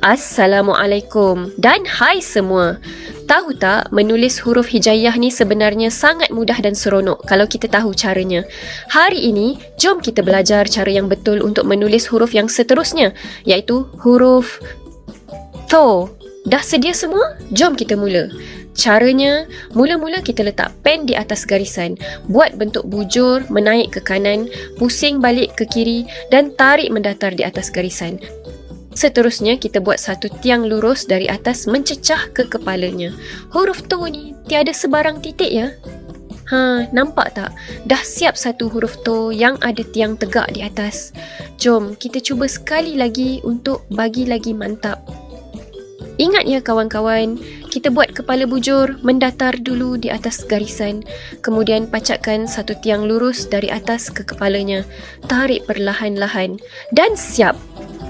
Assalamualaikum dan hai semua. Tahu tak, menulis huruf hijaiyah ni sebenarnya sangat mudah dan seronok kalau kita tahu caranya. Hari ini, jom kita belajar cara yang betul untuk menulis huruf yang seterusnya, iaitu huruf Tho. Dah sedia semua? Jom kita mula. Caranya, mula-mula kita letak pen di atas garisan, buat bentuk bujur, menaik ke kanan, pusing balik ke kiri dan tarik mendatar di atas garisan. Seterusnya, kita buat satu tiang lurus dari atas mencecah ke kepalanya. Huruf Tho ni tiada sebarang titik ya. Nampak tak? Dah siap satu huruf Tho yang ada tiang tegak di atas. Jom kita cuba sekali lagi untuk bagi lagi mantap. Ingat ya kawan-kawan, kita buat kepala bujur, mendatar dulu di atas garisan. Kemudian pacakkan satu tiang lurus dari atas ke kepalanya. Tarik perlahan-lahan. Dan siap!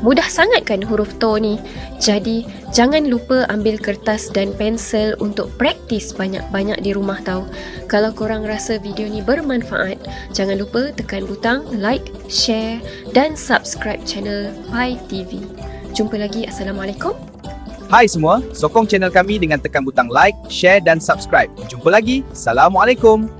Mudah sangat kan huruf Tho ni? Jadi, jangan lupa ambil kertas dan pensel untuk praktis banyak-banyak di rumah tau. Kalau korang rasa video ni bermanfaat, jangan lupa tekan butang like, share dan subscribe channel Pai TV. Jumpa lagi. Assalamualaikum. Hai semua, sokong channel kami dengan tekan butang like, share dan subscribe. Jumpa lagi. Assalamualaikum.